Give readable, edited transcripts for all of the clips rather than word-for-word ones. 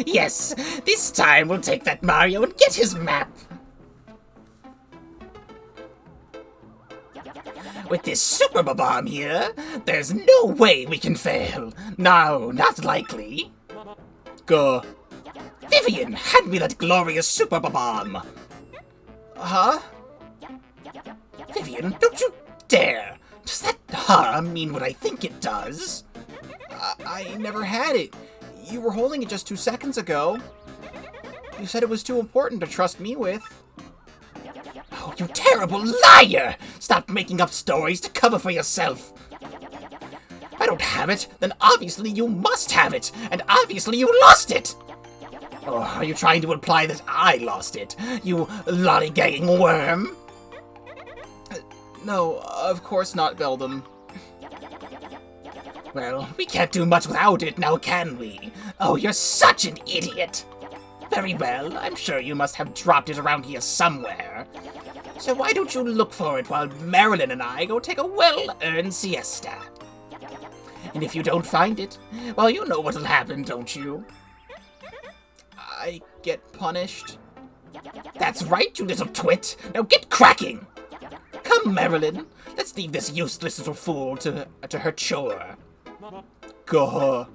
Yes, this time we'll take that Mario and get his map. With this super bomb here, there's no way we can fail. No, not likely. Go. Vivian, hand me that glorious super bomb. Huh? Vivian, don't you dare. Does that huh mean what I think it does? I never had it. You were holding it just 2 seconds ago. You said it was too important to trust me with. Oh, you terrible liar! Stop making up stories to cover for yourself. If I don't have it, then obviously you must have it, and obviously you lost it! Oh, are you trying to imply that I lost it, you lollygagging worm? No, of course not, Beldam. Well, we can't do much without it, now can we? Oh, you're such an idiot! Very well, I'm sure you must have dropped it around here somewhere. So why don't you look for it while Marilyn and I go take a well-earned siesta? And if you don't find it, well, you know what'll happen, don't you? I get punished? That's right, you little twit! Now get cracking! Come, Marilyn, let's leave this useless little fool to her chore. Go.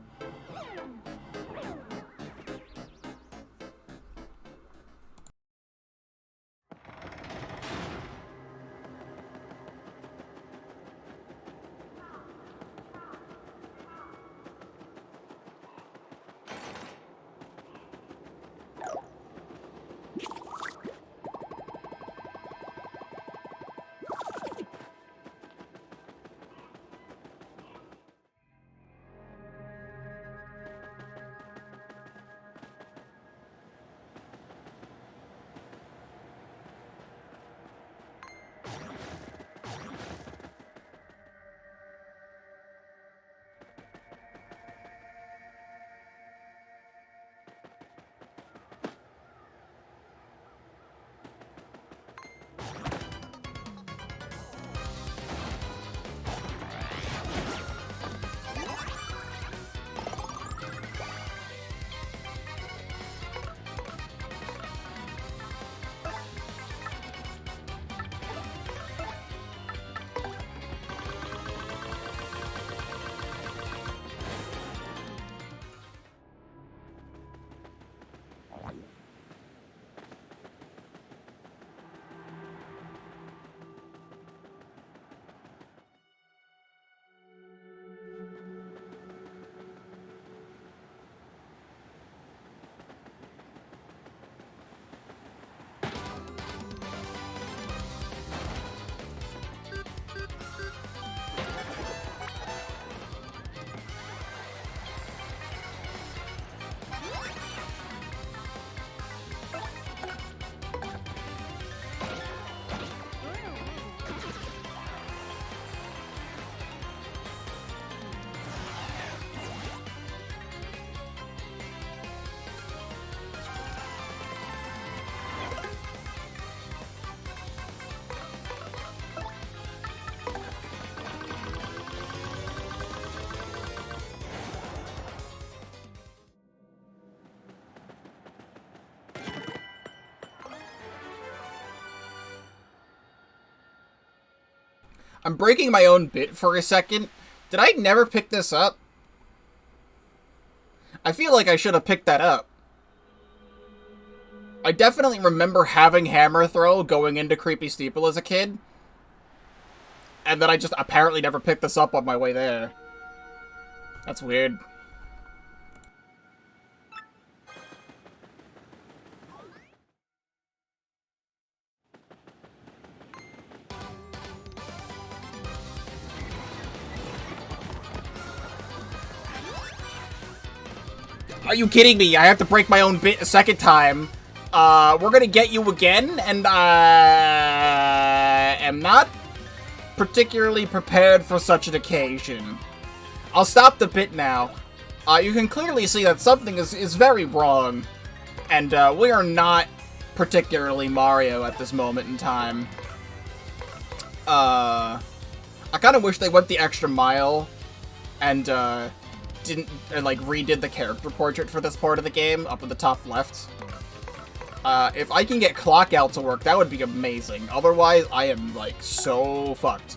I'm breaking my own bit for a second. Did I never pick this up? I feel like I should have picked that up. I definitely remember having Hammer Throw going into Creepy Steeple as a kid. And then I just apparently never picked this up on my way there. That's weird. Are you kidding me? I have to break my own bit a second time. We're gonna get you again, and I am not particularly prepared for such an occasion. I'll stop the bit now. You can clearly see that something is very wrong, and we are not particularly Mario at this moment in time. I kind of wish they went the extra mile and didn't, like, redid the character portrait for this part of the game, up at the top left. If I can get Clock Out to work, that would be amazing. Otherwise, I am, like, so fucked.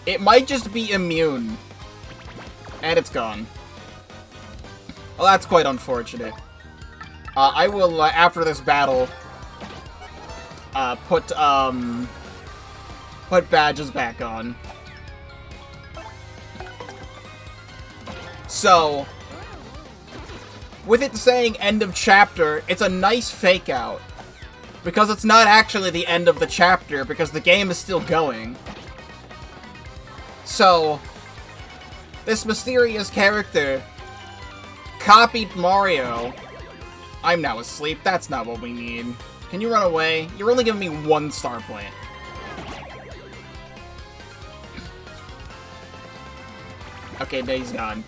It might just be immune. And it's gone. Well, that's quite unfortunate. I will, after this battle, put badges back on. So, with it saying end of chapter, it's a nice fake out. Because it's not actually the end of the chapter, because the game is still going. So, this mysterious character copied Mario. I'm now asleep. That's not what we need. Can you run away? You're only giving me 1 star point. Okay, Day's gone.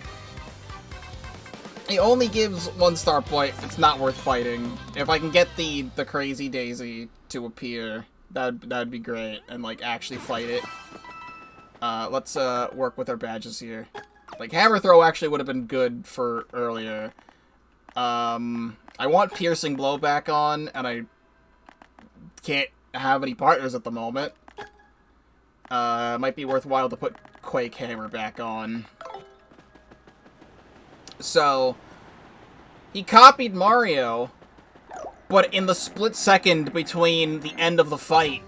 He only gives 1 star point. It's not worth fighting. If I can get the crazy Daisy to appear, that'd be great. And, like, actually fight it. Let's work with our badges here. Like, Hammer Throw actually would have been good for earlier. I want Piercing Blow back on, and I can't have any partners at the moment. It might be worthwhile to put Quake Hammer back on. So, he copied Mario, but in the split second between the end of the fight,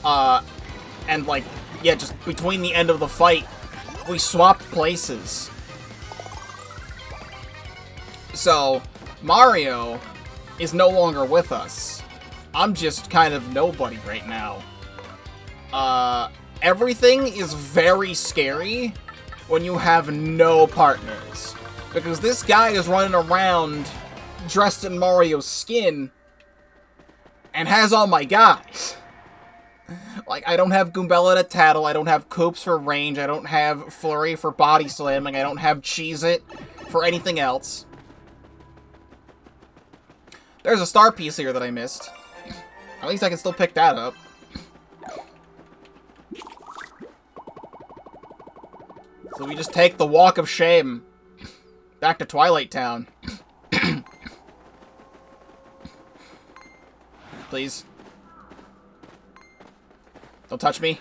and, like, yeah, just between the end of the fight, we swapped places. So, Mario is no longer with us. I'm just kind of nobody right now. Everything is very scary when you have no partners. Because this guy is running around dressed in Mario's skin and has all my guys. Like, I don't have Goombella to tattle, I don't have Koops for range, I don't have Flurry for body slamming, I don't have Cheez-It for anything else. There's a star piece here that I missed. At least I can still pick that up. So we just take the Walk of Shame back to Twilight Town. Please. Don't touch me.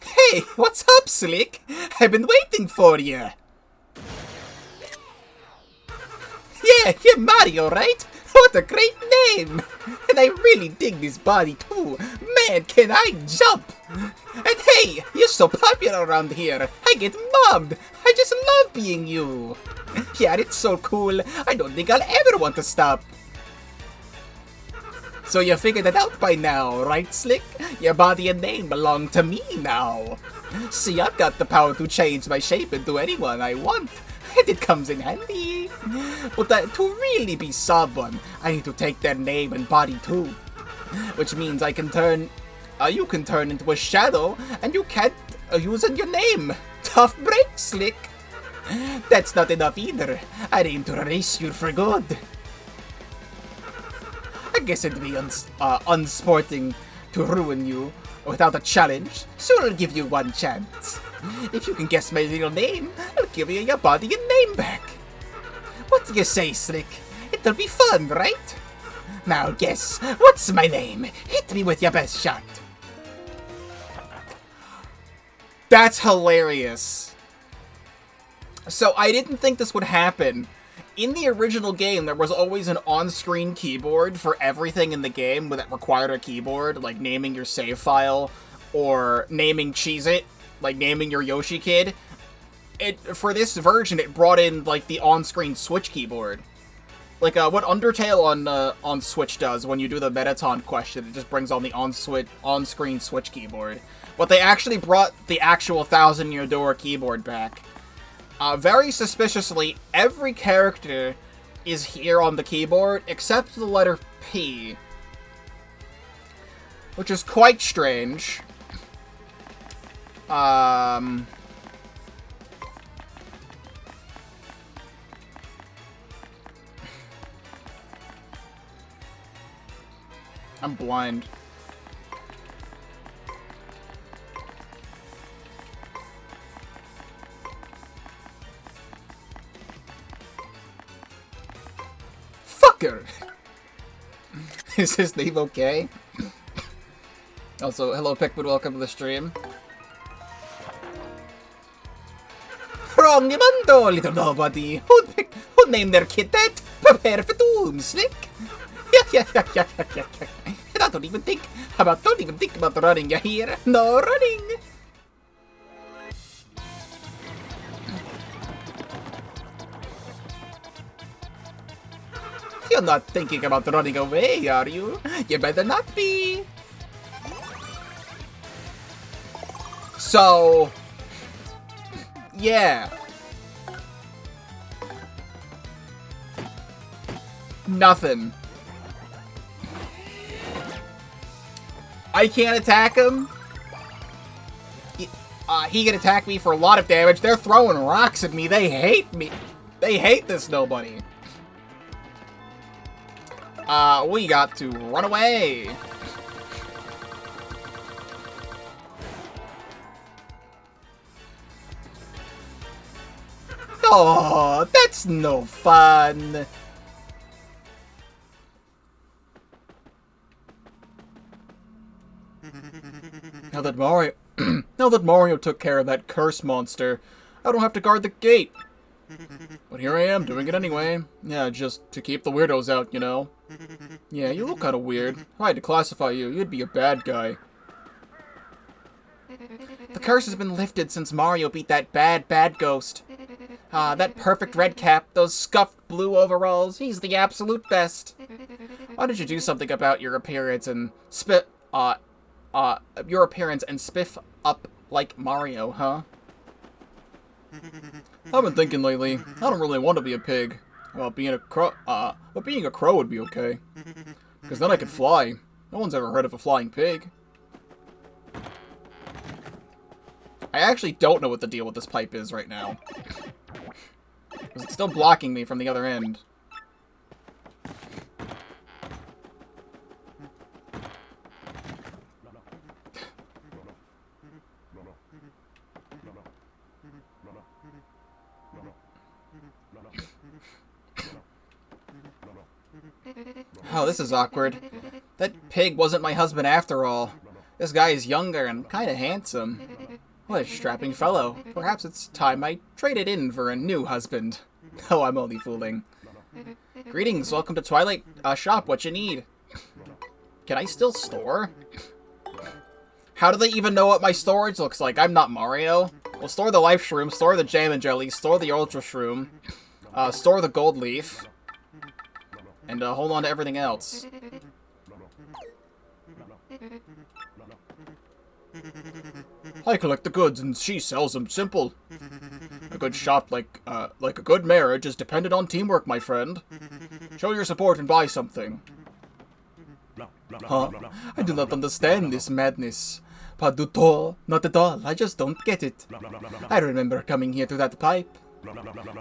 Hey, what's up, Slick? I've been waiting for you. Yeah, you're Mario, right? What a great name! And I really dig this body too. Man, can I jump! And hey, you're so popular around here. I get mobbed. I just love being you. Yeah, it's so cool. I don't think I'll ever want to stop. So you figured it out by now, right, Slick? Your body and name belong to me now. See, I've got the power to change my shape into anyone I want. And it comes in handy. But to really be someone, I need to take their name and body too. Which means I can turn... you can turn into a shadow, and you can't use your name. Tough break, Slick. That's not enough either. I aim to erase you for good. I guess it'd be unsporting to ruin you without a challenge, so I'll give you one chance. If you can guess my real name, I'll give you your body and name back. What do you say, Slick? It'll be fun, right? Now guess, what's my name? Hit me with your best shot. That's hilarious. So I didn't think this would happen. In the original game, there was always an on-screen keyboard for everything in the game that required a keyboard, like naming your save file, or naming Cheez-It, like naming your Yoshi Kid. For this version, it brought in, like, the on-screen Switch keyboard. Like, what Undertale on Switch does when you do the Mettaton question, it just brings on the on-screen Switch keyboard. But they actually brought the actual Thousand-Year Door keyboard back. Very suspiciously, every character is here on the keyboard except the letter P, which is quite strange. I'm blind. Fucker! Is his name okay? Also, hello Pikmin, welcome to the stream. Wrong Nimundo, little nobody. Who'd name their kid that? Prepare for doom, Slick. Yeah. Don't even think about running, you hear? No running. You're not thinking about running away, are you? You better not be. So, yeah. Nothing. I can't attack him. He can attack me for a lot of damage. They're throwing rocks at me. They hate me. They hate this nobody. We got to run away. Oh, that's no fun. Now that Mario took care of that curse monster, I don't have to guard the gate. But here I am, doing it anyway. Yeah, just to keep the weirdos out, you know. Yeah, you look kind of weird. If I had to classify you, you'd be a bad guy. The curse has been lifted since Mario beat that bad ghost. That perfect red cap, those scuffed blue overalls, he's the absolute best. Why don't you do something about your appearance and spiff up like Mario, huh? I've been thinking lately, I don't really want to be a pig. Well, being a crow would be okay. Because then I could fly. No one's ever heard of a flying pig. I actually don't know what the deal with this pipe is right now. Because it's still blocking me from the other end. Oh, this is awkward. That pig wasn't my husband after all. This guy is younger and kinda handsome. What a strapping fellow. Perhaps it's time I traded in for a new husband. Oh, I'm only fooling. Greetings, welcome to Twilight Shop. What you need? Can I still store? How do they even know what my storage looks like? I'm not Mario. We'll store the Life Shroom, store the Jam and Jelly, store the Ultra Shroom, store the Gold Leaf, and hold on to everything else. I collect the goods and she sells them. Simple. A good shop like a good marriage is dependent on teamwork, my friend. Show your support and buy something. Huh? I do not understand this madness. Pas du tout. Not at all. I just don't get it. I remember coming here through that pipe.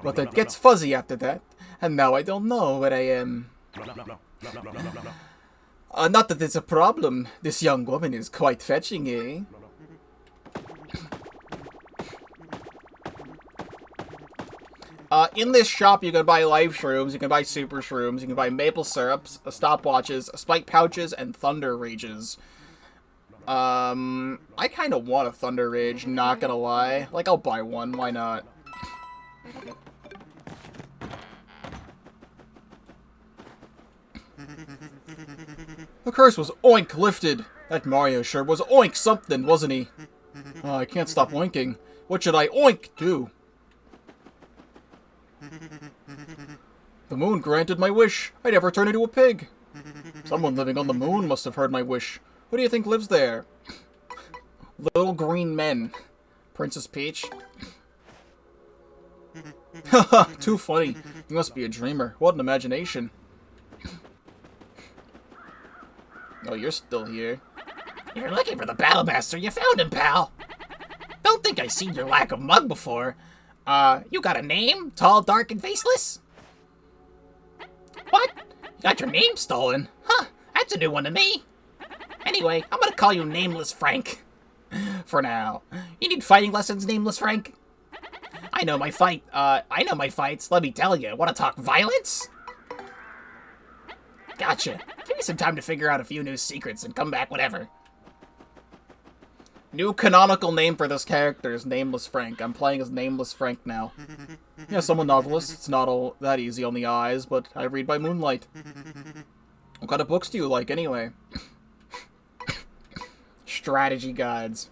But it gets fuzzy after that. And now I don't know where I am. Not that it's a problem. This young woman is quite fetching, eh? In this shop, you can buy Life Shrooms, you can buy Super Shrooms, you can buy Maple Syrups, Stopwatches, Spike Pouches, and Thunder Rages. I kind of want a Thunder Rage, not gonna lie. Like, I'll buy one, why not? The curse was oink lifted. That Mario sure was oink something, wasn't he? Oh, I can't stop oinking. What should I oink do? The moon granted my wish. I never turn into a pig. Someone living on the moon must have heard my wish. Who do you think lives there? Little green men. Princess Peach. Haha, too funny. You must be a dreamer. What an imagination. Oh, you're still here. You're looking for the Battlemaster. You found him, pal. Don't think I've seen your lack of mug before. You got a name? Tall, dark, and faceless? What? You got your name stolen? Huh, that's a new one to me. Anyway, I'm gonna call you Nameless Frank. For now. You need fighting lessons, Nameless Frank? I know my fights, let me tell you. Wanna talk violence? Gotcha. Give me some time to figure out a few new secrets and come back whenever. New canonical name for this character is Nameless Frank. I'm playing as Nameless Frank now. Yes, I'm a novelist. It's not all that easy on the eyes, but I read by moonlight. What kind of books do you like, anyway? Strategy guides.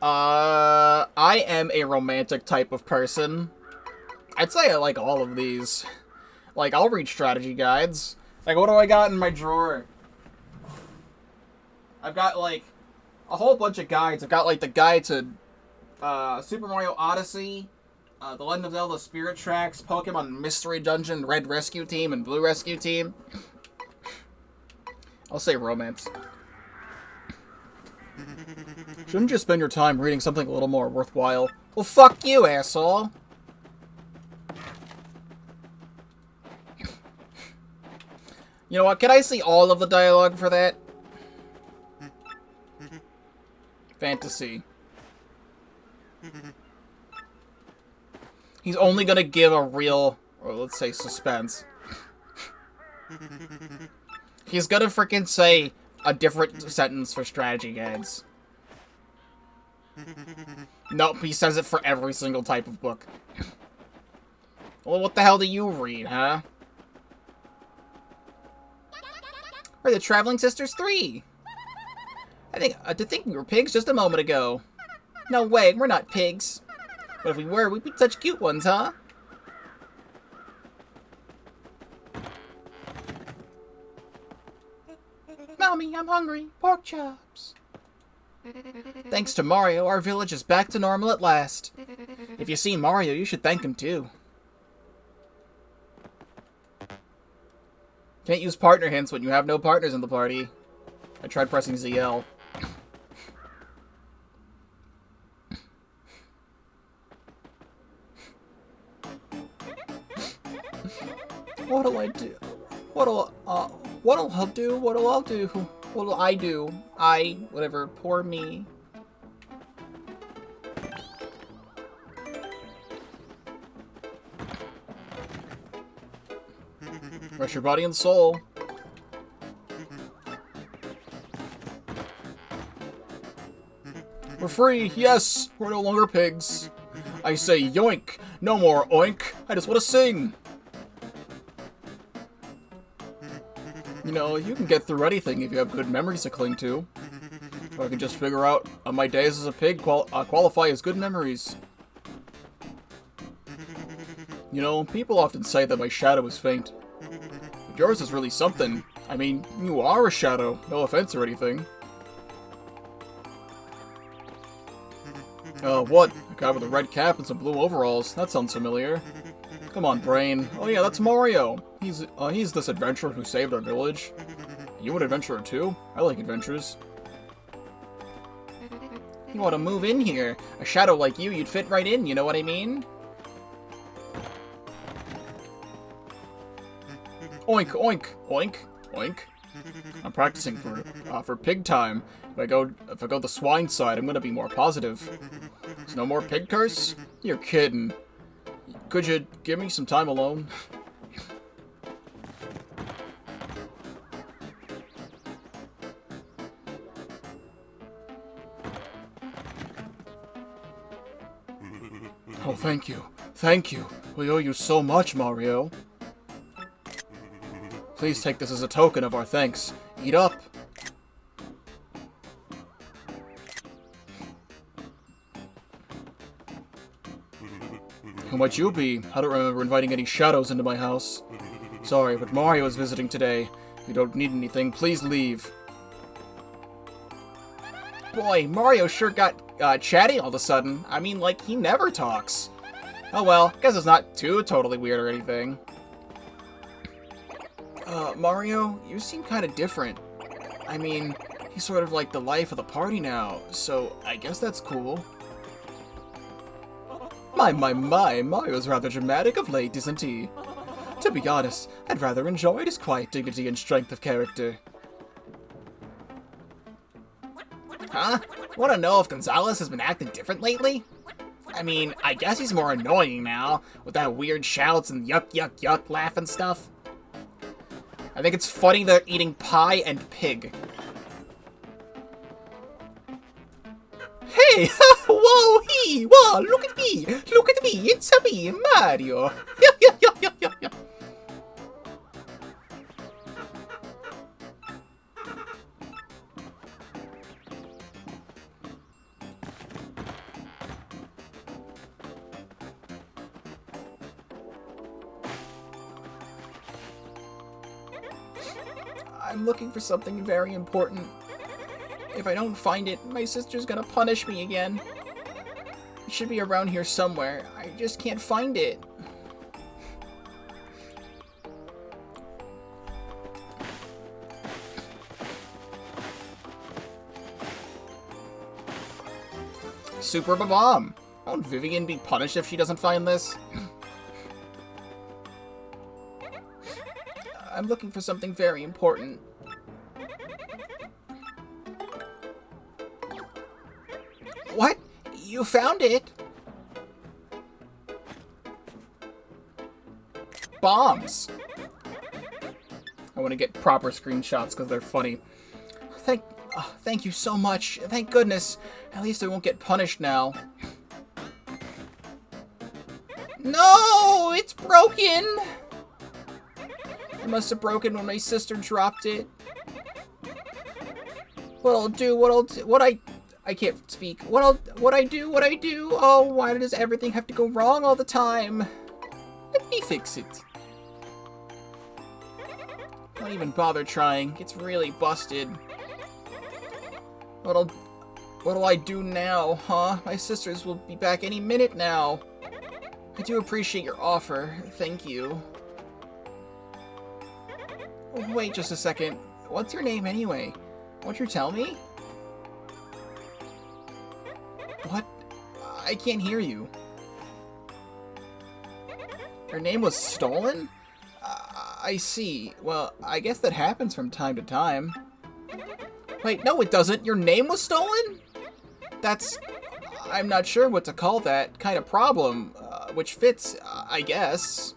I am a romantic type of person. I'd say I like all of these. Like, I'll read strategy guides. Like, what do I got in my drawer? I've got, like, a whole bunch of guides. I've got, like, the guide to Super Mario Odyssey, The Legend of Zelda Spirit Tracks, Pokemon Mystery Dungeon, Red Rescue Team, and Blue Rescue Team. I'll say romance. Shouldn't you spend your time reading something a little more worthwhile? Well, fuck you, asshole! You know what, can I see all of the dialogue for that? Fantasy. He's only gonna give a real, or let's say suspense. He's gonna freaking say a different sentence for strategy guides. Nope, he says it for every single type of book. Well, what the hell do you read, huh? We're the Traveling Sisters 3. To think we were pigs just a moment ago. No way, we're not pigs. But if we were, we'd be such cute ones, huh? Mommy, I'm hungry. Pork chops. Thanks to Mario, our village is back to normal at last. If you see Mario, you should thank him too. Can't use partner hints when you have no partners in the party. I tried pressing ZL. What'll I do? What'll I do? What'll I do? What'll I do? Whatever, poor me. Rest your body and soul. We're free, yes! We're no longer pigs. I say yoink! No more oink! I just want to sing! You know, you can get through anything if you have good memories to cling to. Or I can just figure out my days as a pig qualify as good memories. You know, people often say that my shadow is faint. But yours is really something. I mean, you are a shadow. No offense or anything. What? A guy with a red cap and some blue overalls. That sounds familiar. Come on, Brain. Oh yeah, that's Mario. He's this adventurer who saved our village. You an adventurer too? I like adventures. You want to move in here? A shadow like you'd fit right in, you know what I mean? Oink, oink, oink, oink. I'm practicing for pig time. If I go the swine side, I'm gonna be more positive. There's no more pig curse? You're kidding. Could you give me some time alone? Oh, thank you. Thank you. We owe you so much, Mario. Please take this as a token of our thanks. Eat up. Who might you be? I don't remember inviting any shadows into my house. Sorry, but Mario is visiting today. If you don't need anything, please leave. Boy, Mario sure got chatty all of a sudden. I mean, like, he never talks. Oh well, guess it's not too totally weird or anything. Mario, you seem kind of different. I mean, he's sort of like the life of the party now, so I guess that's cool. My, Mario's rather dramatic of late, isn't he? To be honest, I'd rather enjoyed his quiet dignity and strength of character. Huh? Want to know if Gonzalez has been acting different lately? I mean, I guess he's more annoying now, with that weird shouts and yuck yuck yuck laugh and stuff. I think it's funny they're eating pie and pig. Hey! Whoa! Hee! Whoa! Look at me! Look at me! It's a me, Mario! Yeah. I'm looking for something very important. If I don't find it, my sister's gonna punish me again. It should be around here somewhere. I just can't find it. Super Bomb! Won't Vivian be punished if she doesn't find this? I'm looking for something very important. What? You found it? Bombs! I want to get proper screenshots because they're funny. Thank you so much. Thank goodness. At least I won't get punished now. No! It's broken! It must have broken when my sister dropped it. I can't speak. What I do? Oh, why does everything have to go wrong all the time? Let me fix it. Don't even bother trying. It's really busted. What'll I do now, huh? My sisters will be back any minute now. I do appreciate your offer. Thank you. Wait just a second. What's your name anyway? Won't you tell me? What? I can't hear you. Your name was stolen? I see. Well, I guess that happens from time to time. Wait, no it doesn't. Your name was stolen? I'm not sure what to call that kind of problem, which fits, I guess.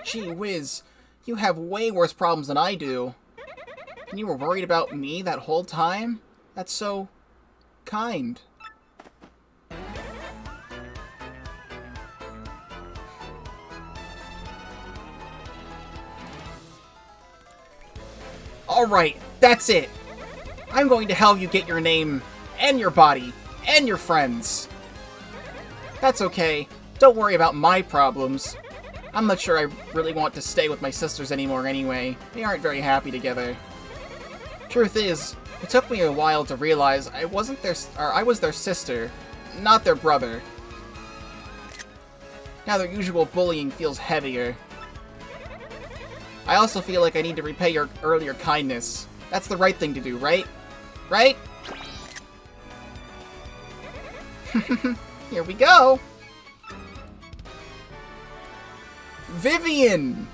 Gee whiz, you have way worse problems than I do. And you were worried about me that whole time? That's so kind. Alright, that's it. I'm going to help you get your name, and your body, and your friends. That's okay. Don't worry about my problems. I'm not sure I really want to stay with my sisters anymore anyway. They aren't very happy together. Truth is, it took me a while to realize I was their sister, not their brother. Now their usual bullying feels heavier. I also feel like I need to repay your earlier kindness. That's the right thing to do, right? Right? Here we go! Vivian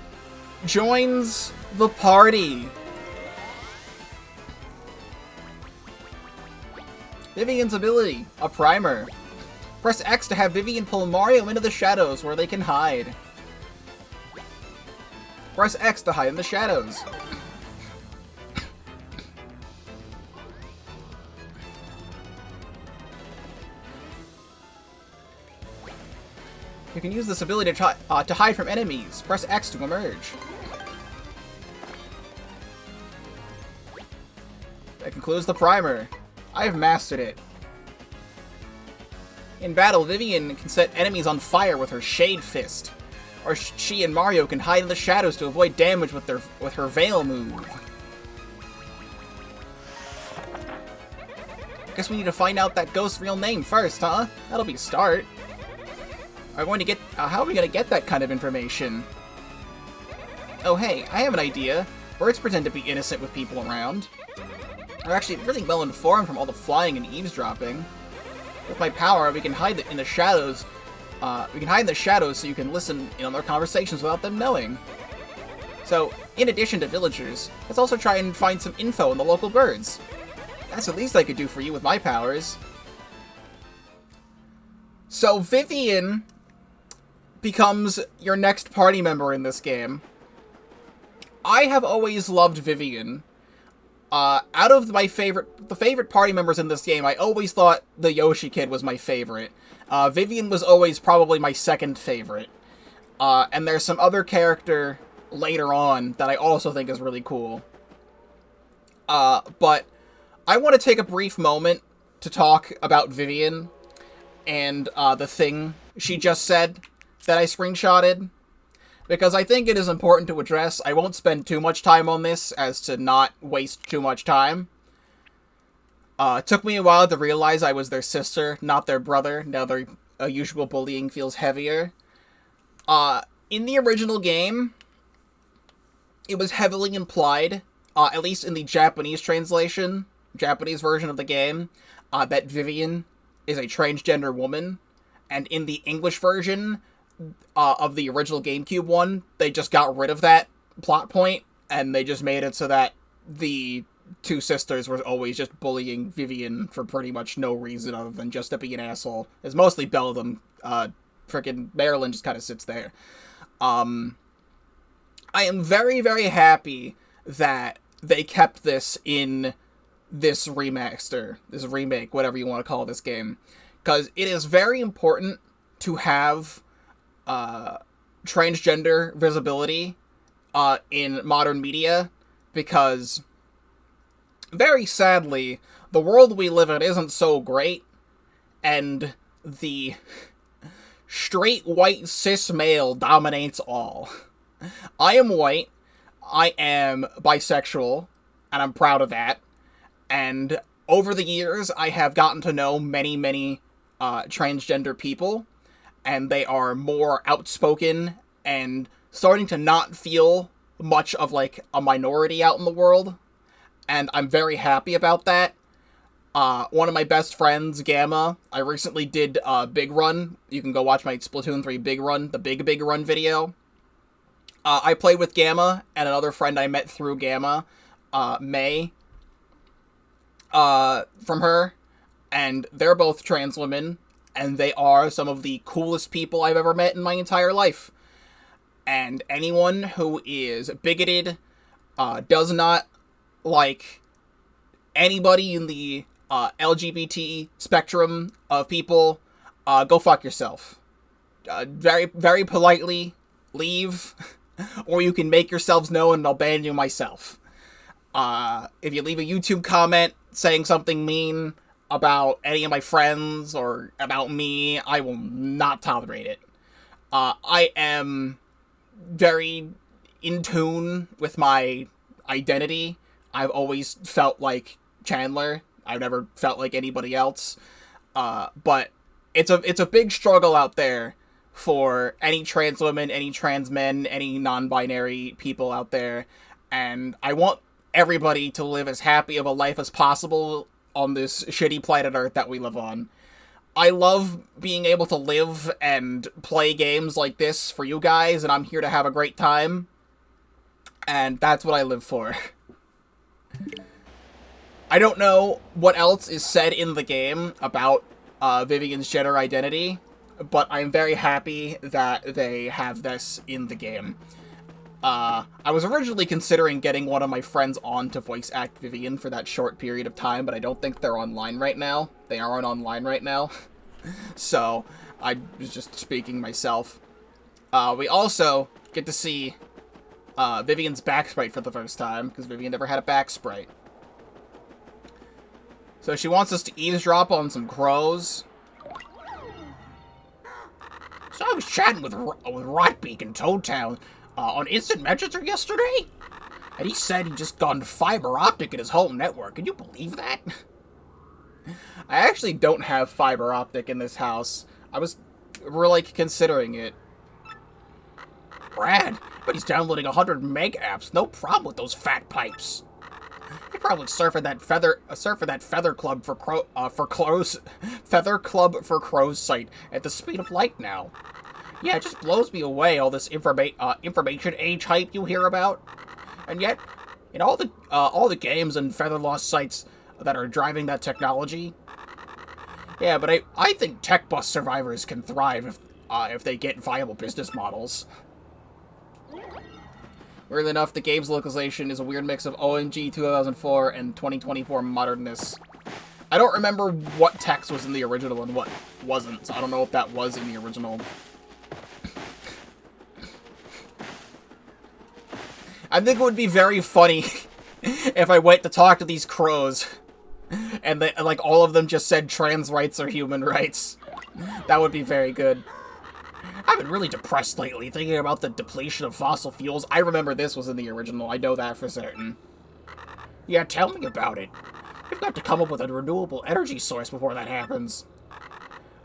joins the party. Vivian's ability, a primer. Press X to have Vivian pull Mario into the shadows where they can hide. Press X to hide in the shadows. You can use this ability to hide from enemies. Press X to emerge. That concludes the primer. I have mastered it. In battle, Vivian can set enemies on fire with her Shade Fist. Or she and Mario can hide in the shadows to avoid damage with her Veil move. Guess we need to find out that ghost's real name first, huh? That'll be a start. Are we going to get... how are we going to get that kind of information? Oh, hey, I have an idea. Birds pretend to be innocent with people around. They're actually really well informed from all the flying and eavesdropping. With my power, we can hide in the shadows. We can hide in the shadows so you can listen in on their conversations without them knowing. So, in addition to villagers, let's also try and find some info on the local birds. That's the least I could do for you with my powers. So, Vivian becomes your next party member in this game. I have always loved Vivian. Out of the favorite party members in this game, I always thought the Yoshi kid was my favorite. Vivian was always probably my second favorite. And there's some other character later on that I also think is really cool. But I want to take a brief moment to talk about Vivian and the thing she just said that I screenshotted, because I think it is important to address. I won't spend too much time on this as to not waste too much time. It took me a while to realize I was their sister, not their brother. Now their usual bullying feels heavier. In the original game, it was heavily implied, at least in the Japanese translation, Japanese version of the game, that Vivian is a transgender woman. And in the English version of the original GameCube one, they just got rid of that plot point, and they just made it so that the two sisters were always just bullying Vivian for pretty much no reason other than just to be an asshole. It's mostly Bellum. Frickin' Marilyn just kind of sits there. I am very, very happy that they kept this in this remaster, this remake, whatever you want to call this game. Because it is very important to have transgender visibility in modern media, because very sadly, the world we live in isn't so great, and the straight white cis male dominates all. I am white, I am bisexual, and I'm proud of that, and over the years I have gotten to know many, many transgender people, and they are more outspoken and starting to not feel much of like a minority out in the world, and I'm very happy about that. One of my best friends, Gamma, I recently did a Big Run. You can go watch my Splatoon 3 Big Run, the Big Run video. I played with Gamma and another friend I met through Gamma, May, from her, and they're both trans women, and they are some of the coolest people I've ever met in my entire life. And anyone who is bigoted, does not like anybody in the LGBT spectrum of people, go fuck yourself. Very, very politely leave, or you can make yourselves known and I'll ban you myself. If you leave a YouTube comment saying something mean about any of my friends or about me, I will not tolerate it. I am very in tune with my identity. I've always felt like Chandler. I've never felt like anybody else. But it's a big struggle out there for any trans women, any trans men, any non-binary people out there. And I want everybody to live as happy of a life as possible on this shitty planet Earth that we live on. I love being able to live and play games like this for you guys, and I'm here to have a great time. And that's what I live for. I don't know what else is said in the game about Vivian's gender identity, but I'm very happy that they have this in the game. I was originally considering getting one of my friends on to voice act Vivian for that short period of time, but I don't think they're online right now. They aren't online right now. So, I was just speaking myself. We also get to see Vivian's back sprite for the first time, because Vivian never had a back sprite. So she wants us to eavesdrop on some crows. So I was chatting with Rotbeak in Toad Town on Instant Messenger yesterday, and he said he'd just gone fiber optic in his home network. Can you believe that? I actually don't have fiber optic in this house. We're like considering it. Brad, but he's downloading 100 meg apps. No problem with those fat pipes. You're probably surfing that feather club for crows site at the speed of light now. Yeah, it just blows me away, all this information age hype you hear about. And yet, in all the games and feather lost sites that are driving that technology. Yeah, but I think tech bust survivors can thrive if they get viable business models. Weird enough, the game's localization is a weird mix of OMG 2004 and 2024 modernness. I don't remember what text was in the original and what wasn't, so I don't know if that was in the original. I think it would be very funny if I went to talk to these crows and like all of them just said trans rights are human rights. That would be very good. I've been really depressed lately, thinking about the depletion of fossil fuels. I remember this was in the original. I know that for certain. Yeah, tell me about it. We've got to come up with a renewable energy source before that happens.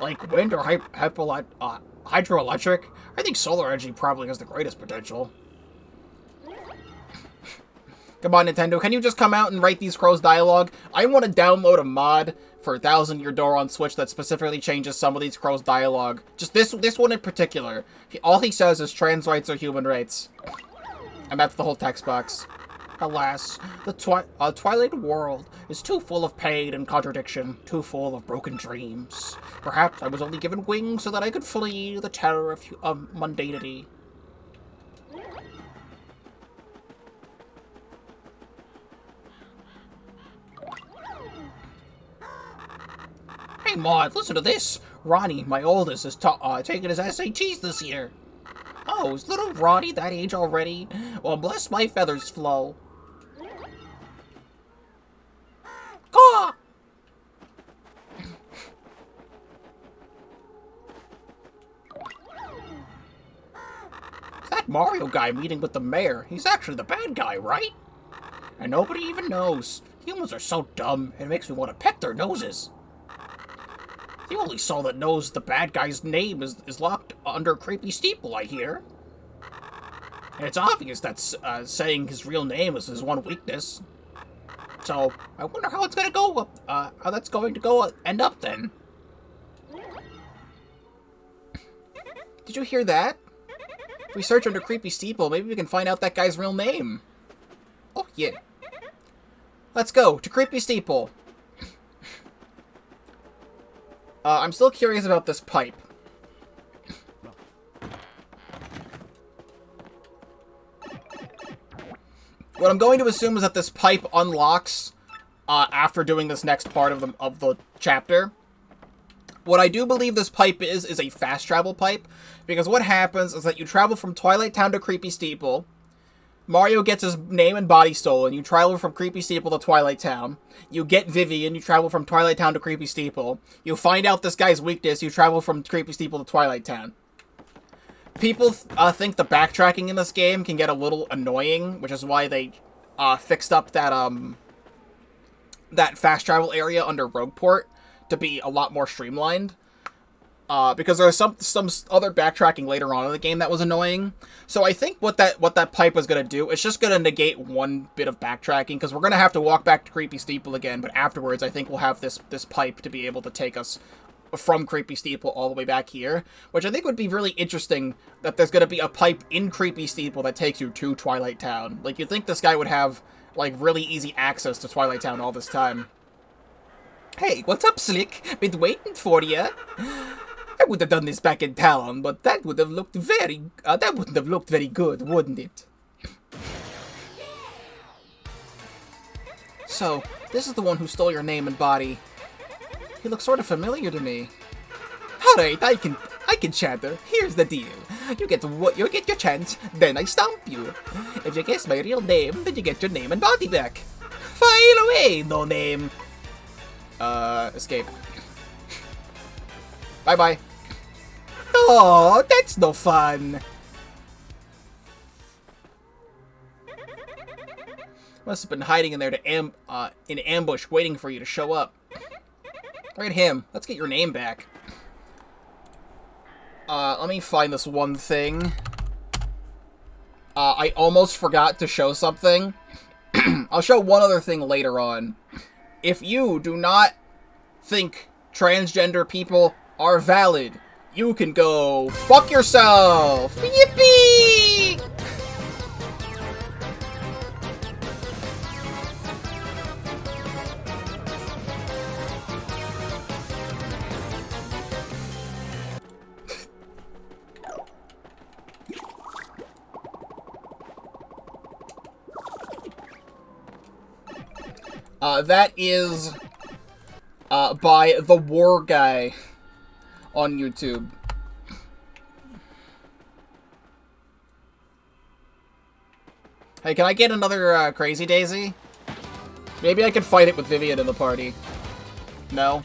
Like wind or hydroelectric. I think solar energy probably has the greatest potential. Come on, Nintendo, can you just come out and write these crows' dialogue? I want to download a mod for Thousand-Year Door on Switch that specifically changes some of these crows' dialogue. Just this one in particular. All he says is trans rights are human rights. And that's the whole text box. Alas, the Twilight world is too full of pain and contradiction, too full of broken dreams. Perhaps I was only given wings so that I could flee the terror of mundanity. Hey, Maud, listen to this. Ronnie, my oldest, is taking his SATs this year. Oh, is little Ronnie that age already? Well, bless my feathers flow. Caw! It's that Mario guy meeting with the mayor. He's actually the bad guy, right? And nobody even knows. Humans are so dumb, it makes me want to peck their noses. The only soul that knows the bad guy's name is locked under a creepy steeple, I hear. And it's obvious that saying his real name is his one weakness. So, I wonder how it's gonna go, how that's going to end up then. Did you hear that? If we search under creepy steeple, maybe we can find out that guy's real name. Oh, yeah. Let's go to creepy steeple. I'm still curious about this pipe. What I'm going to assume is that this pipe unlocks after doing this next part of the chapter. What I do believe this pipe is a fast travel pipe, because what happens is that you travel from Twilight Town to Creepy Steeple. Mario gets his name and body stolen. You travel from Creepy Steeple to Twilight Town. You get Vivian. You travel from Twilight Town to Creepy Steeple. You find out this guy's weakness. You travel from Creepy Steeple to Twilight Town. People think the backtracking in this game can get a little annoying, which is why they fixed up that fast travel area under Rogueport to be a lot more streamlined. Because there's some other backtracking later on in the game that was annoying. So I think what that pipe was going to do is just going to negate one bit of backtracking, because we're going to have to walk back to Creepy Steeple again, but afterwards I think we'll have this pipe to be able to take us from Creepy Steeple all the way back here, which I think would be really interesting, that there's going to be a pipe in Creepy Steeple that takes you to Twilight Town. Like, you'd think this guy would have, like, really easy access to Twilight Town all this time. Hey, what's up, Slick? Been waiting for ya. I would have done this back in town, but that would have looked that wouldn't have looked very good, wouldn't it? So, this is the one who stole your name and body. He looks sort of familiar to me. Alright, I can chatter. Here's the deal. You get your chance, then I stomp you. If you guess my real name, then you get your name and body back. File away, no name. Escape. Bye-bye. Oh, that's no fun. Must have been hiding in there in ambush, waiting for you to show up. Right, him. Let's get your name back. Let me find this one thing. I almost forgot to show something. I'll show one other thing later on. If you do not think transgender people are valid, you can go fuck yourself! Yippee! That is, by The War Guy on YouTube. Hey, can I get another, Crazy Daisy? Maybe I can fight it with Vivian in the party. No?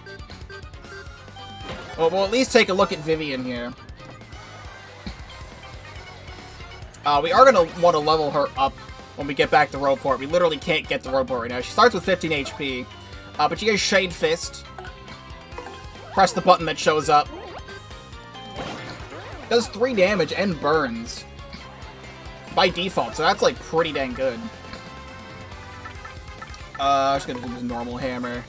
Well, we'll at least take a look at Vivian here. We are gonna want to level her up when we get back to Rogueport. We literally can't get to Rogueport right now. She starts with 15 HP, but she has Shade Fist. Press the button that shows up. Does 3 damage and burns. By default, so that's, like, pretty dang good. I'm just gonna do this normal hammer.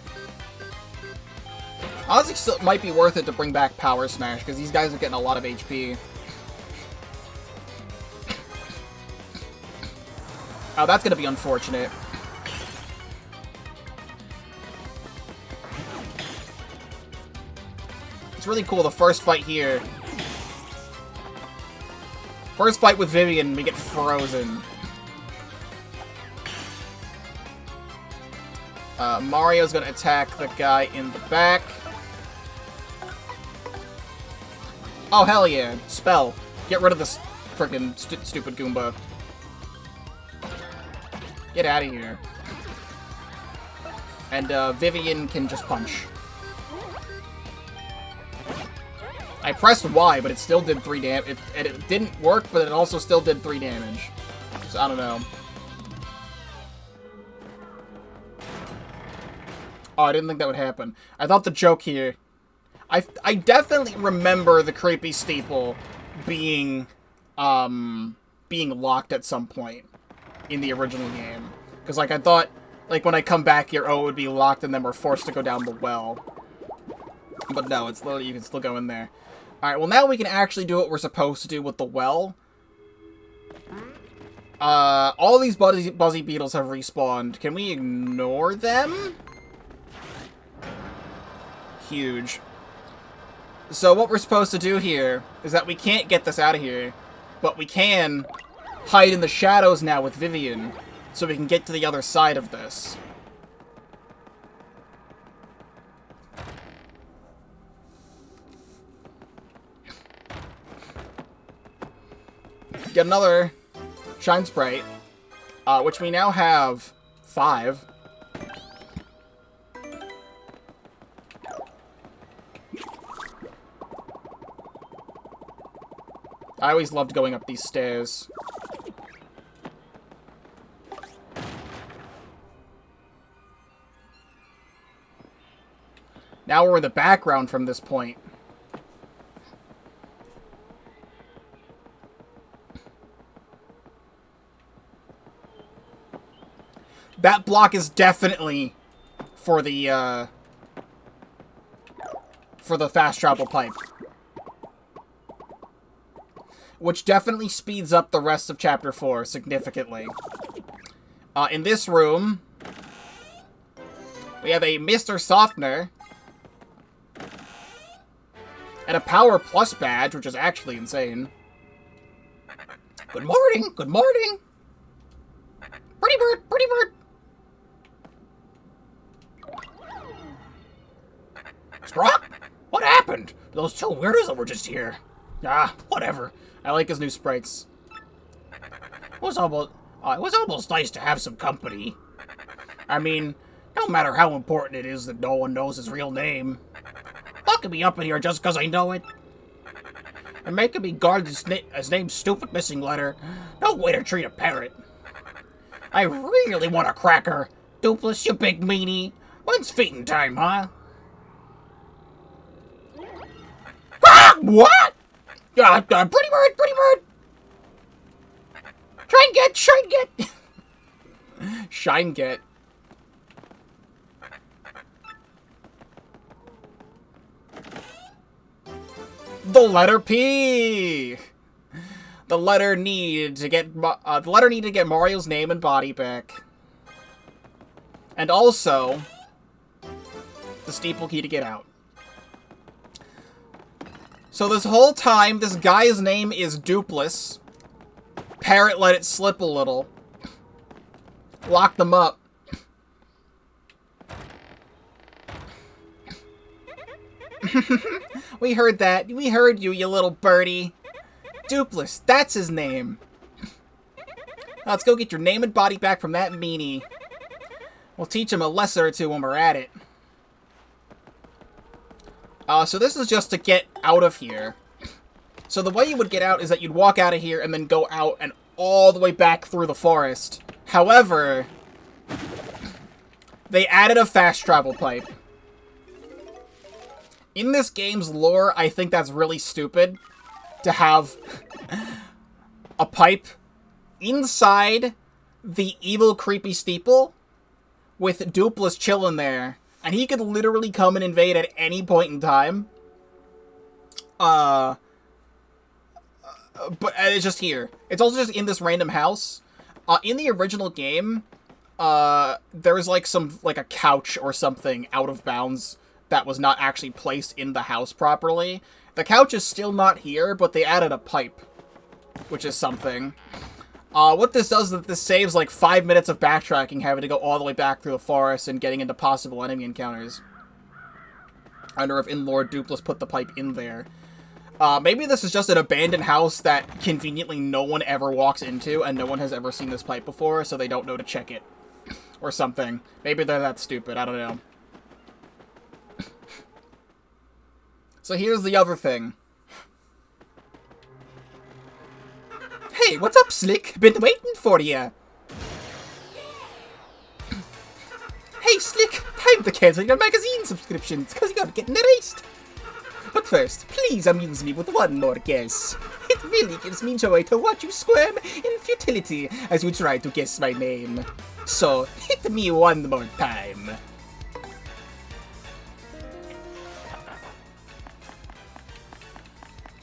Honestly, still might be worth it to bring back Power Smash, because these guys are getting a lot of HP. Oh, that's gonna be unfortunate. It's really cool, the first fight here. First fight with Vivian, we get frozen. Mario's gonna attack the guy in the back. Oh, hell yeah. Spell. Get rid of this frickin' stupid Goomba. Get out of here. And Vivian can just punch. I pressed Y, but it still did 3 damage. It didn't work, but it also still did 3 damage. So, I don't know. Oh, I didn't think that would happen. I thought the joke here... I definitely remember the creepy steeple being locked at some point in the original game. Because, like, I thought, like, when I come back here, oh, it would be locked and then we're forced to go down the well. But no, it's literally, you can still go in there. Alright, well, now we can actually do what we're supposed to do with the well. All these buzzy beetles have respawned. Can we ignore them? Huge. So what we're supposed to do here is that we can't get this out of here, but we can hide in the shadows now with Vivian, so we can get to the other side of this. Get another Shine Sprite, which we now have 5. I always loved going up these stairs. Now we're in the background from this point. That block is definitely for the fast travel pipe. Which definitely speeds up the rest of Chapter 4 significantly. In this room, we have a Mr. Softener. And a Power Plus badge, which is actually insane. Good morning! Good morning! Pretty bird! Pretty bird! Strock? What happened? Those 2 weirdos that were just here. Ah, whatever. I like his new sprites. It was almost nice to have some company. I mean, no matter how important it is that no one knows his real name. Locking me up in here just because I know it. And making me guard his name's stupid missing letter. No way to treat a parrot. I really want a cracker. Dupless, you big meanie. When's feeding time, huh? What? Pretty bird, pretty bird. Shine get, shine get. Shine get. The letter P. The letter need to get Mario's name and body back, and also the steeple key to get out. So this whole time, this guy's name is Dupless. Parrot let it slip a little. Lock them up. We heard that. We heard you, you little birdie. Dupless, that's his name. Now let's go get your name and body back from that meanie. We'll teach him a lesson or two when we're at it. So this is just to get out of here. So the way you would get out is that you'd walk out of here and then go out and all the way back through the forest. However, they added a fast travel pipe. In this game's lore, I think that's really stupid to have a pipe inside the evil, creepy steeple with Dupless chilling there. And he could literally come and invade at any point in time. But it's just here. It's also just in this random house. In the original game, there was like a couch or something out of bounds that was not actually placed in the house properly. The couch is still not here, but they added a pipe, which is something. What this does is that this saves like 5 minutes of backtracking, having to go all the way back through the forest and getting into possible enemy encounters. I wonder if in-lore Dupless put the pipe in there. Maybe this is just an abandoned house that conveniently no one ever walks into, and no one has ever seen this pipe before, so they don't know to check it. Or something. Maybe they're that stupid, I don't know. So here's the other thing. Hey, what's up, Slick? Been waiting for ya. Hey, Slick, time to cancel your magazine subscriptions, cause you're getting erased. But first, please amuse me with one more guess. It really gives me joy to watch you squirm in futility as you try to guess my name. So, hit me one more time.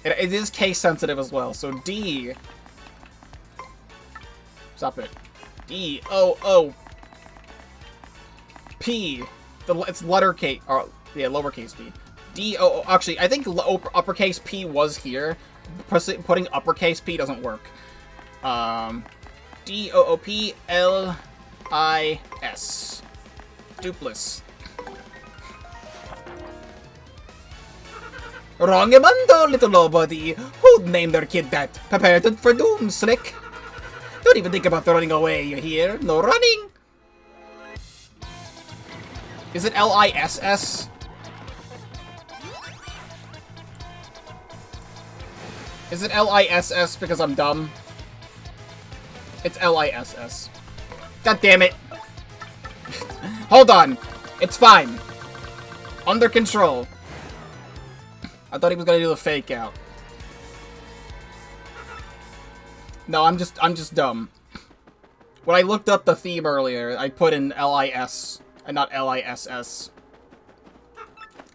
It is case sensitive as well, so D. Stop it. D O O P. It's letter K, or yeah, lowercase p. D O O. Actually, I think uppercase P was here. Putting uppercase P doesn't work. D O O P L I S. Dupless. Wrong mundo, little nobody. Who'd name their kid that? Prepared for doom, Slick. Don't even think about running away, you hear? No running! Is it L-I-S-S? Is it L-I-S-S because I'm dumb? It's L-I-S-S. God damn it! Hold on! It's fine. Under control. I thought he was gonna do the fake out. No, I'm just dumb. When I looked up the theme earlier, I put in L-I-S and not L-I-S-S.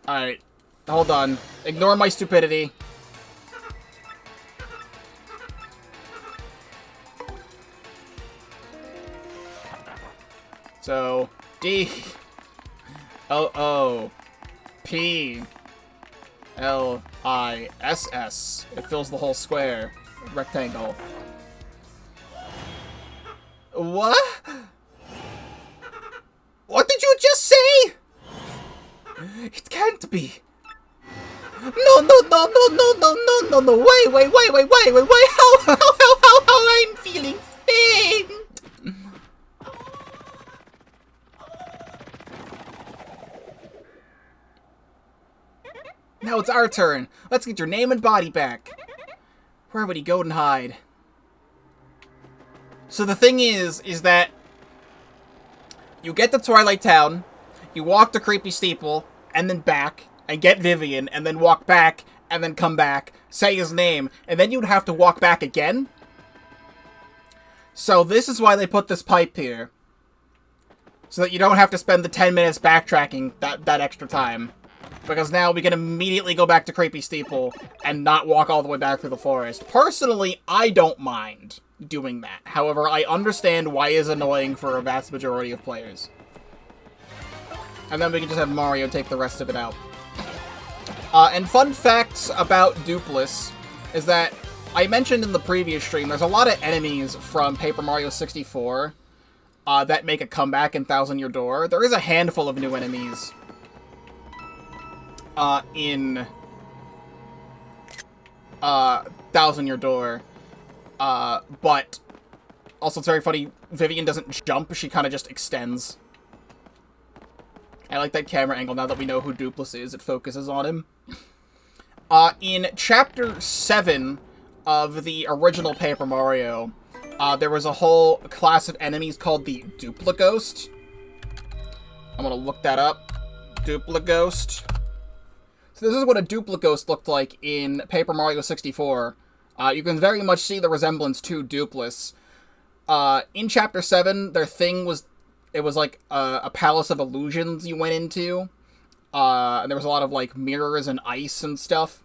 Alright. Hold on. Ignore my stupidity. So, D O-O P L-I-S-S. It fills the whole square. Rectangle. What? What did you just say? It can't be. No, wait, how, I'm feeling faint. Now it's our turn. Let's get your name and body back. Where would he go and hide? So the thing is that you get to Twilight Town, you walk the creepy steeple, and then back, and get Vivian, and then walk back, and then come back, say his name, and then you'd have to walk back again. So this is why they put this pipe here. So that you don't have to spend the 10 minutes backtracking that extra time. Because now we can immediately go back to Creepy Steeple and not walk all the way back through the forest. Personally, I don't mind doing that. However, I understand why it's annoying for a vast majority of players. And then we can just have Mario take the rest of it out. And fun facts about Dupless is that I mentioned in the previous stream, there's a lot of enemies from Paper Mario 64 that make a comeback in Thousand-Year Door. There is a handful of new enemies in Thousand-Year Door. But also it's very funny, Vivian doesn't jump, she kind of just extends. I like that camera angle now that we know who Dupless is, it focuses on him. In Chapter 7 of the original Paper Mario, there was a whole class of enemies called the Duplighost. I'm gonna look that up. Duplighost. So this is what a Duplighost looked like in Paper Mario 64. You can very much see the resemblance to Dupless. In Chapter 7, their thing was, it was like a palace of illusions you went into. And there was a lot of like mirrors and ice and stuff.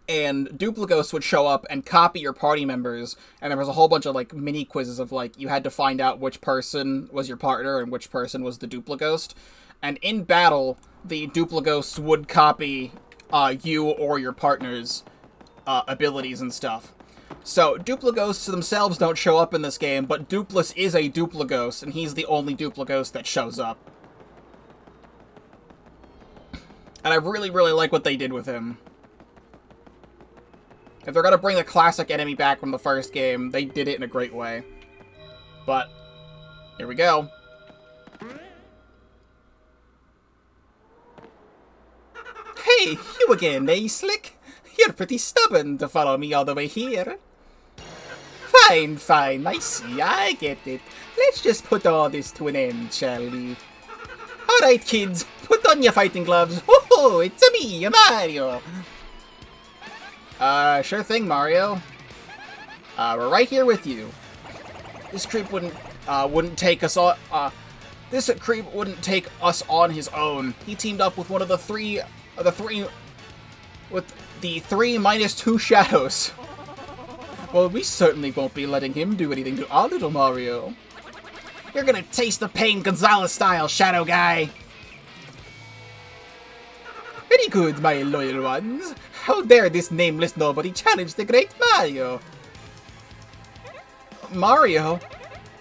And Duplighost would show up and copy your party members, and there was a whole bunch of like mini quizzes of like, you had to find out which person was your partner and which person was the Duplighost. And in battle, the Duplighost would copy you or your partner's abilities and stuff. So, Duplighosts themselves don't show up in this game, but Dupless is a Duplighost, and he's the only Duplighost that shows up. And I really, really like what they did with him. If they're gonna bring the classic enemy back from the first game, they did it in a great way. But, here we go. Hey, you again, eh, Slick? You're pretty stubborn to follow me all the way here. Fine, fine, I see, I get it. Let's just put all this to an end, shall we? Alright, kids, put on your fighting gloves. Oh, it's me, Mario. Sure thing, Mario. We're right here with you. This creep wouldn't take us on, this creep wouldn't take us on his own. He teamed up with one of the three with the 3 minus 2 shadows. Well, we certainly won't be letting him do anything to our little Mario. You're gonna taste the pain Gonzalez style, Shadow Guy. Very good, my loyal ones. How dare this nameless nobody challenge the great Mario? Mario?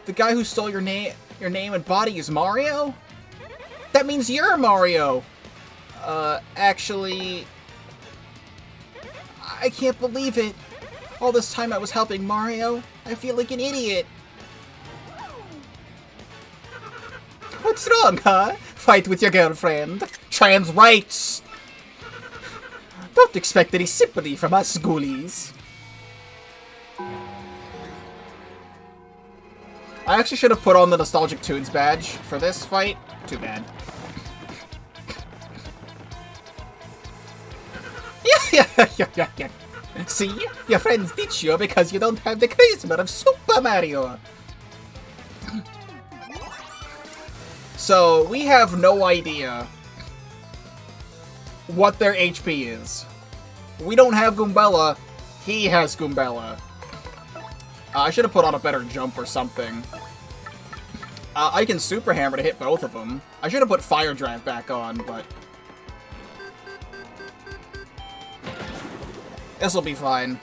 The guy who stole your name and body is Mario? That means you're Mario! Actually... I can't believe it. All this time I was helping Mario. I feel like an idiot. What's wrong, huh? Fight with your girlfriend. Trans rights! Don't expect any sympathy from us, ghoulies. I actually should have put on the Nostalgic Tunes badge for this fight. Too bad. Yeah. See? Your friends ditch you because you don't have the charisma of Super Mario. So, we have no idea what their HP is. We don't have Goombella. He has Goombella. I should have put on a better jump or something. I can Super Hammer to hit both of them. I should have put Fire Drive back on, but... this'll be fine.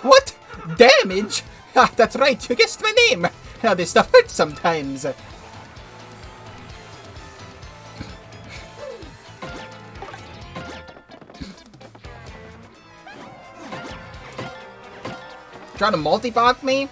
What? Damage? Ah, that's right, you guessed my name! Now this stuff hurts sometimes. Trying to multi-bot me?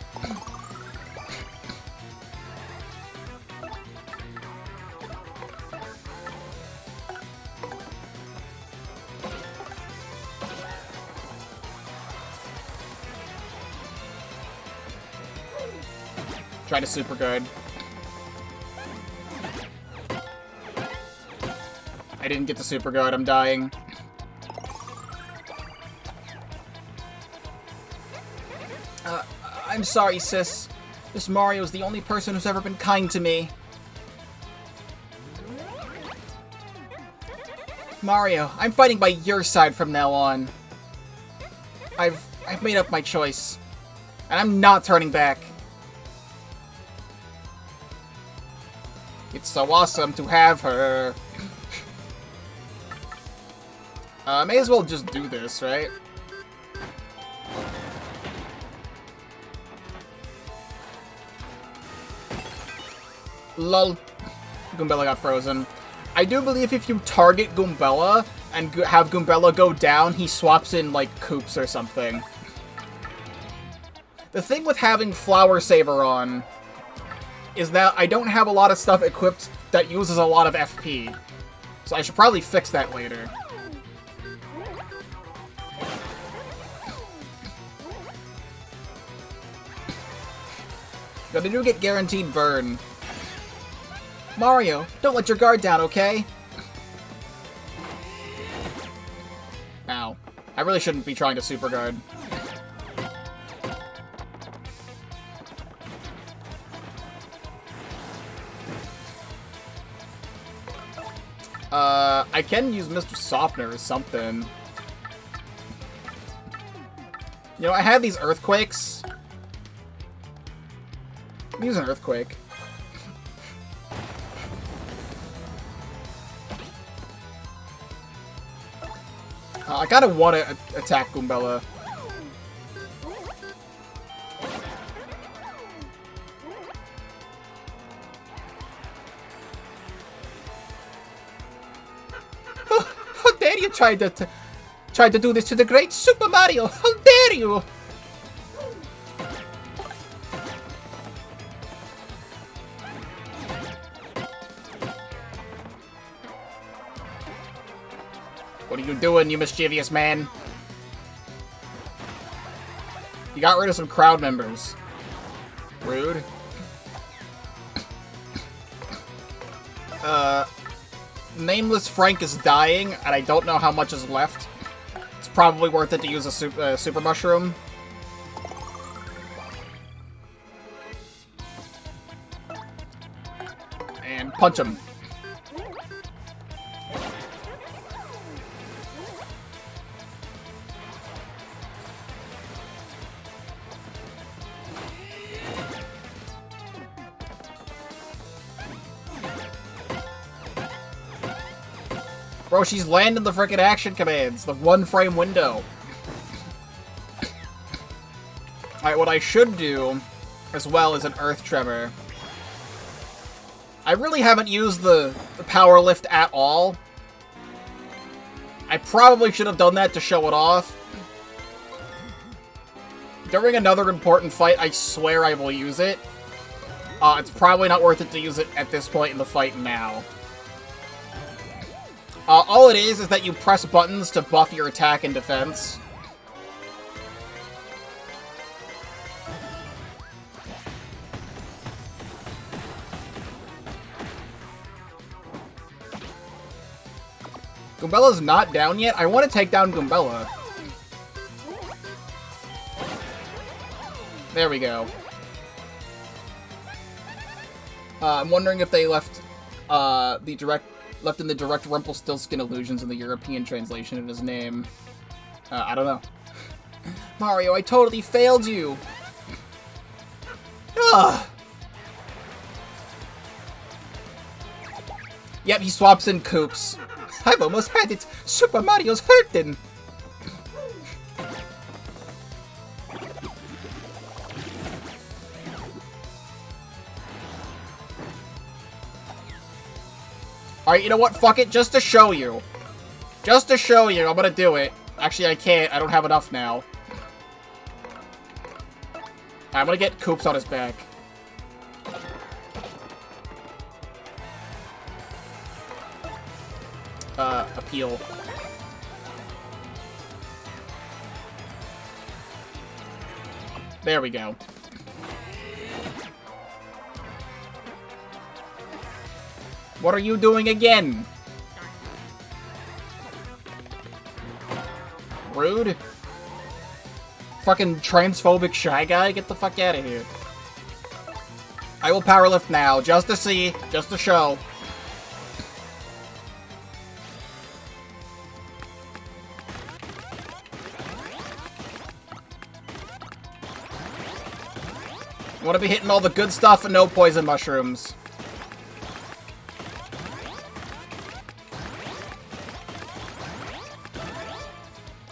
Try to super guard. I didn't get the super guard, I'm dying. I'm sorry, sis. This Mario's the only person who's ever been kind to me. Mario, I'm fighting by your side from now on. I've made up my choice. And I'm not turning back. It's so awesome to have her. May as well just do this, right? Lol. Goombella got frozen. I do believe if you target Goombella and have Goombella go down, he swaps in, like, Koops or something. The thing with having Flower Saver on is that I don't have a lot of stuff equipped that uses a lot of FP. So I should probably fix that later. But I do get guaranteed burn. Mario, don't let your guard down, okay? Ow. I really shouldn't be trying to super guard. I can use Mr. Softener or something. You know, I had these earthquakes. Use an earthquake. I kinda want to attack Goombella. How dare you try to do this to the great Super Mario! How dare you! What are you doing, you mischievous man? You got rid of some crowd members. Rude. Nameless Frank is dying, and I don't know how much is left. It's probably worth it to use a super mushroom. And punch him. Bro, she's landing the frickin' action commands. The 1-frame window. Alright, what I should do, as well, is an Earth Tremor. I really haven't used the Power Lift at all. I probably should have done that to show it off. During another important fight, I swear I will use it. It's probably not worth it to use it at this point in the fight now. All it is that you press buttons to buff your attack and defense. Goombella's not down yet. I want to take down Goombella. There we go. I'm wondering if they left left in the direct Rumpelstiltskin illusions in the European translation of his name. I don't know. Mario, I totally failed you! Ugh! Yep, he swaps in Koops. I've almost had it! Super Mario's hurting! Alright, you know what? Fuck it. Just to show you. Just to show you, I'm gonna do it. Actually, I can't. I don't have enough now. I'm gonna get Koops on his back. Appeal. There we go. What are you doing again? Rude. fucking transphobic Shy Guy? Get the fuck out of here. I will powerlift now, just to see, just to show. I want to be hitting all the good stuff and no poison mushrooms.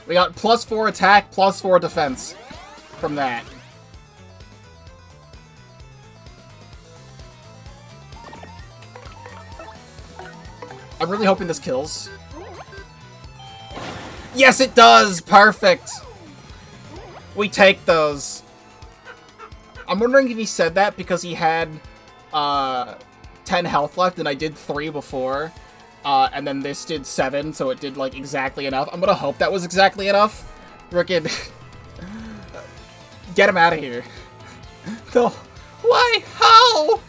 We got +4 attack, +4 defense from that. I'm really hoping this kills. Yes, it does! Perfect! We take those. I'm wondering if he said that because he had 10 health left and I did 3 before. And then this did 7, so it did, like, exactly enough. I'm gonna hope that was exactly enough. Frickin' get him out of here. No. Why? How?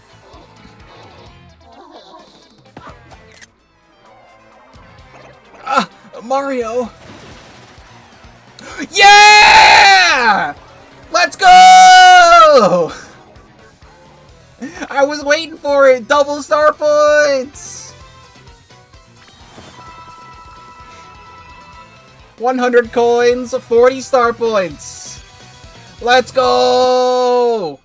Mario. Yeah! Let's go! I was waiting for it. Double star points. 100 coins, 40 star points. Let's go!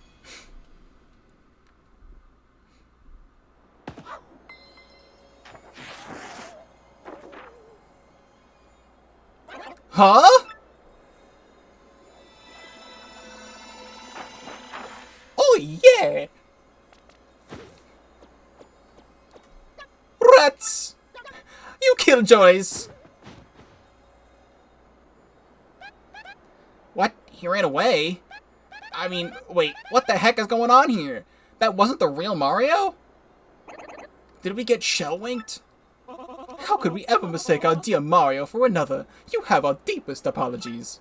Huh? Oh yeah! Rats! You killjoys! What? He ran away? I mean, wait, what the heck is going on here? That wasn't the real Mario? Did we get shell-winked? How could we ever mistake our dear Mario for another? You have our deepest apologies.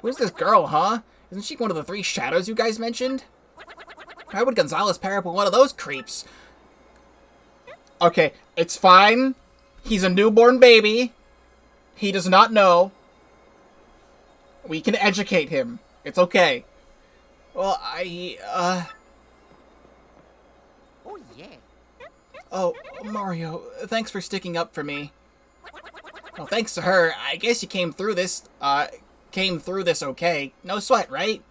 Who's this girl, huh? Isn't she one of the 3 shadows you guys mentioned? Why would Gonzalez pair up with one of those creeps? Okay, it's fine. He's a newborn baby. He does not know. We can educate him. It's okay. Well, Oh, yeah. Oh, Mario, thanks for sticking up for me. Well, thanks to her, I guess you came through this okay. No sweat, right?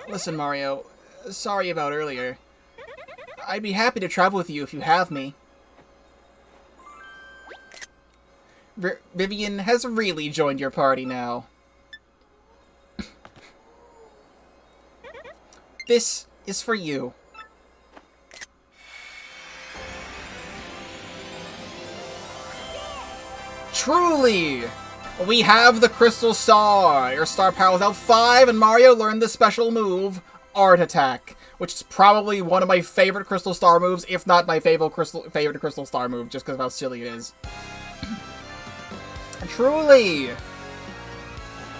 Listen, Mario. Sorry about earlier. I'd be happy to travel with you if you have me. Vivian has really joined your party now. This is for you. Truly! We have the Crystal Star! Your star power is now 5, and Mario learned the special move, Art Attack, which is probably one of my favorite Crystal Star moves, if not my favorite Crystal Star move, just because of how silly it is. Truly!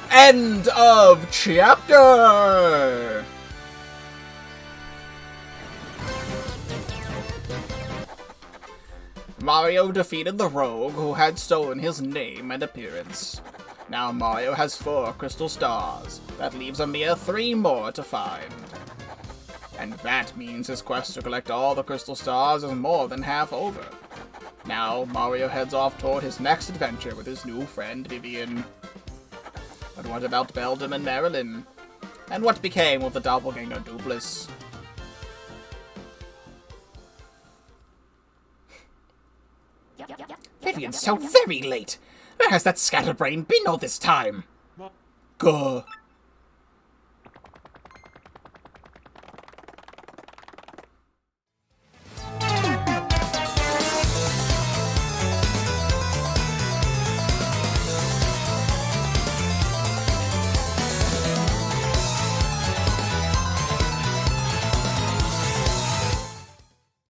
End of chapter! Mario defeated the rogue who had stolen his name and appearance. Now Mario has 4 crystal stars. That leaves a mere 3 more to find. And that means his quest to collect all the crystal stars is more than half over. Now Mario heads off toward his next adventure with his new friend Vivian. But what about Beldam and Marilyn? And what became of the doppelganger Dupless? Vivian's so very late. Where has that scatterbrain been all this time? Gah.